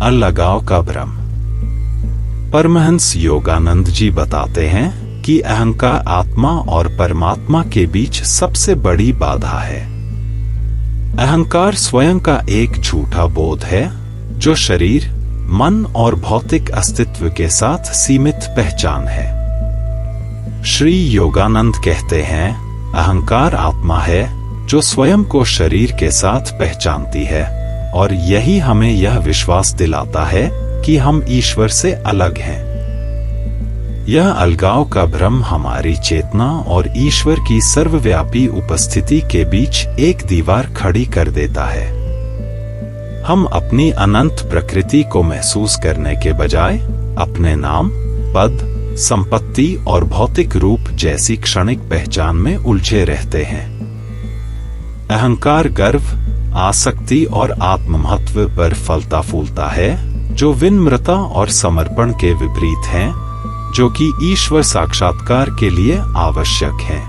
अलगाव का भ्रम। परमहंस योगानंद जी बताते हैं कि अहंकार आत्मा और परमात्मा के बीच सबसे बड़ी बाधा है। अहंकार स्वयं का एक झूठा बोध है जो शरीर, मन और भौतिक अस्तित्व के साथ सीमित पहचान है। श्री योगानंद कहते हैं, अहंकार आत्मा है जो स्वयं को शरीर के साथ पहचानती है और यही हमें यह विश्वास दिलाता है कि हम ईश्वर से अलग हैं। यह अलगाव का भ्रम हमारी चेतना और ईश्वर की सर्वव्यापी उपस्थिति के बीच एक दीवार खड़ी कर देता है। हम अपनी अनंत प्रकृति को महसूस करने के बजाय अपने नाम, पद, संपत्ति और भौतिक रूप जैसी क्षणिक पहचान में उलझे रहते हैं। अहंकार गर्व, आसक्ति और आत्ममहत्व पर फलता फूलता है, जो विनम्रता और समर्पण के विपरीत हैं, जो कि ईश्वर साक्षात्कार के लिए आवश्यक है।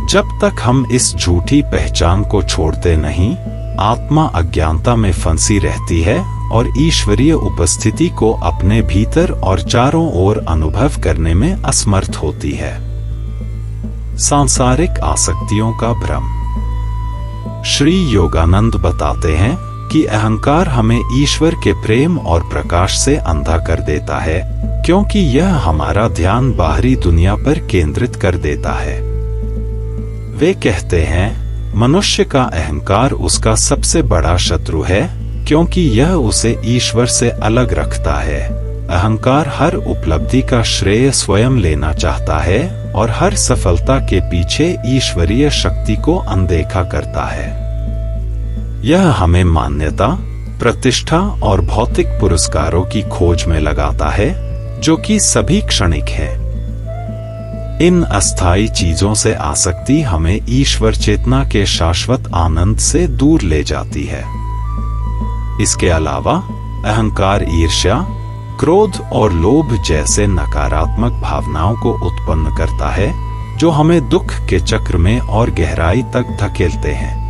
जब तक हम इस झूठी पहचान को छोड़ते नहीं, आत्मा अज्ञानता में फंसी रहती है और ईश्वरीय उपस्थिति को अपने भीतर और चारों ओर अनुभव करने में असमर्थ होती है। सांसारिक आसक्तियों का भ्रम। श्री योगानंद बताते हैं कि अहंकार हमें ईश्वर के प्रेम और प्रकाश से अंधा कर देता है, क्योंकि यह हमारा ध्यान बाहरी दुनिया पर केंद्रित कर देता है। वे कहते हैं, मनुष्य का अहंकार उसका सबसे बड़ा शत्रु है, क्योंकि यह उसे ईश्वर से अलग रखता है। अहंकार हर उपलब्धि का श्रेय स्वयं लेना चाहता है और हर सफलता के पीछे ईश्वरीय शक्ति को अनदेखा करता है। यह हमें मान्यता, प्रतिष्ठा और भौतिक पुरस्कारों की खोज में लगाता है, जो कि सभी क्षणिक है। इन अस्थायी चीजों से आसक्ति हमें ईश्वर चेतना के शाश्वत आनंद से दूर ले जाती है। इसके अलावा अहंकार ईर्ष्या, क्रोध और लोभ जैसे नकारात्मक भावनाओं को उत्पन्न करता है, जो हमें दुख के चक्र में और गहराई तक धकेलते हैं।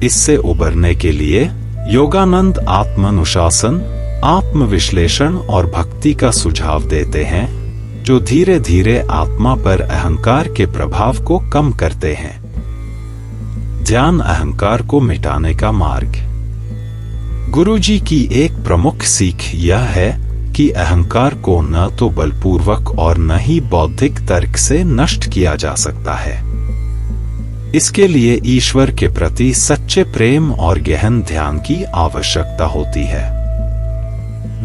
इससे उबरने के लिए योगानंद आत्मानुशासन, आत्मविश्लेषण और भक्ति का सुझाव देते हैं, जो धीरे धीरे आत्मा पर अहंकार के प्रभाव को कम करते हैं। ध्यान अहंकार को मिटाने का मार्ग। गुरुजी की एक प्रमुख सीख यह है कि अहंकार को न तो बलपूर्वक और न ही बौद्धिक तर्क से नष्ट किया जा सकता है। इसके लिए ईश्वर के प्रति सच्चे प्रेम और गहन ध्यान की आवश्यकता होती है।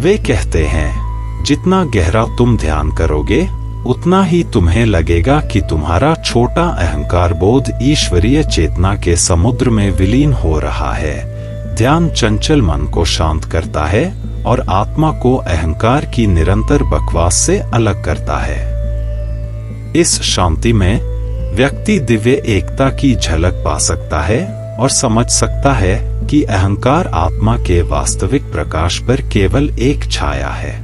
वे कहते हैं, जितना गहरा तुम ध्यान करोगे, उतना ही तुम्हें लगेगा कि तुम्हारा छोटा अहंकार बोध ईश्वरीय चेतना के समुद्र में विलीन हो रहा है। ध्यान चंचल मन को शांत करता है और आत्मा को अहंकार की निरंतर बकवास से अलग करता है। इस शांति में व्यक्ति दिव्य एकता की झलक पा सकता है और समझ सकता है कि अहंकार आत्मा के वास्तविक प्रकाश पर केवल एक छाया है।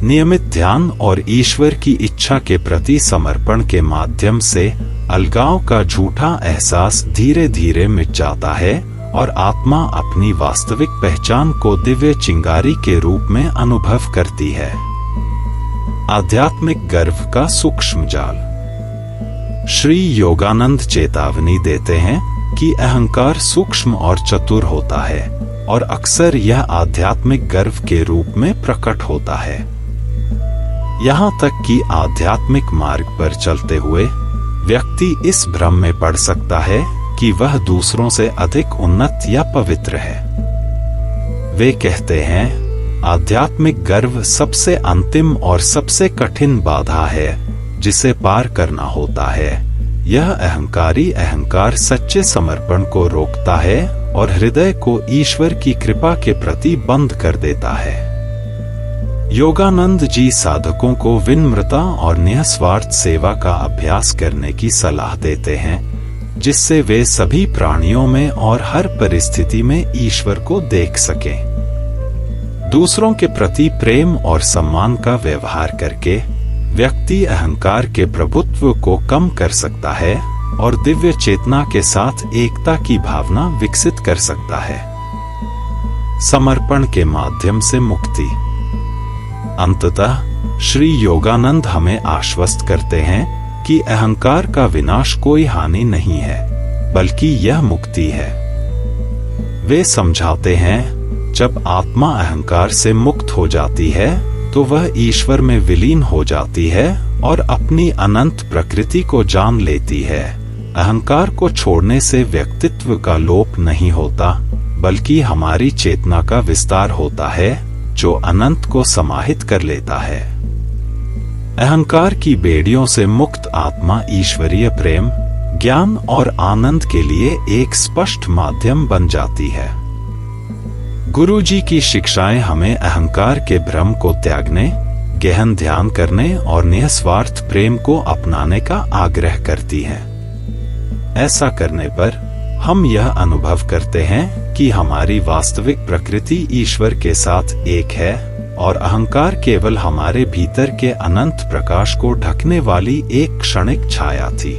नियमित ध्यान और ईश्वर की इच्छा के प्रति समर्पण के माध्यम से अलगाव का झूठा एहसास धीरे धीरे मिट जाता है और आत्मा अपनी वास्तविक पहचान को दिव्य चिंगारी के रूप में अनुभव करती है। आध्यात्मिक गर्व का सूक्ष्म जाल। श्री योगानंद चेतावनी देते हैं कि अहंकार सूक्ष्म और चतुर होता है और अक्सर यह आध्यात्मिक गर्व के रूप में प्रकट होता है। यहाँ तक कि आध्यात्मिक मार्ग पर चलते हुए व्यक्ति इस भ्रम में पड़ सकता है कि वह दूसरों से अधिक उन्नत या पवित्र है। वे कहते हैं, आध्यात्मिक गर्व सबसे अंतिम और सबसे कठिन बाधा है जिसे पार करना होता है। यह अहंकारी अहंकार सच्चे समर्पण को रोकता है और हृदय को ईश्वर की कृपा के प्रति बंद कर देता है। योगानंद जी साधकों को विनम्रता और निस्वार्थ सेवा का अभ्यास करने की सलाह देते हैं, जिससे वे सभी प्राणियों में और हर परिस्थिति में ईश्वर को देख सकें। दूसरों के प्रति प्रेम और सम्मान का व्यवहार करके व्यक्ति अहंकार के प्रभुत्व को कम कर सकता है और दिव्य चेतना के साथ एकता की भावना विकसित कर सकता है। समर्पण के माध्यम से मुक्ति। अंततः श्री योगानंद हमें आश्वस्त करते हैं कि अहंकार का विनाश कोई हानि नहीं है, बल्कि यह मुक्ति है। वे समझाते हैं, जब आत्मा अहंकार से मुक्त हो जाती है तो वह ईश्वर में विलीन हो जाती है और अपनी अनंत प्रकृति को जान लेती है। अहंकार को छोड़ने से व्यक्तित्व का लोप नहीं होता, बल्कि हमारी चेतना का विस्तार होता है, जो अनंत को समाहित कर लेता है। अहंकार की बेड़ियों से मुक्त आत्मा ईश्वरीय प्रेम, ज्ञान और आनंद के लिए एक स्पष्ट माध्यम बन जाती है। गुरुजी की शिक्षाएं हमें अहंकार के भ्रम को त्यागने, गहन ध्यान करने और निस्वार्थ प्रेम को अपनाने का आग्रह करती हैं। ऐसा करने पर हम यह अनुभव करते हैं कि हमारी वास्तविक प्रकृति ईश्वर के साथ एक है और अहंकार केवल हमारे भीतर के अनंत प्रकाश को ढकने वाली एक क्षणिक छाया थी।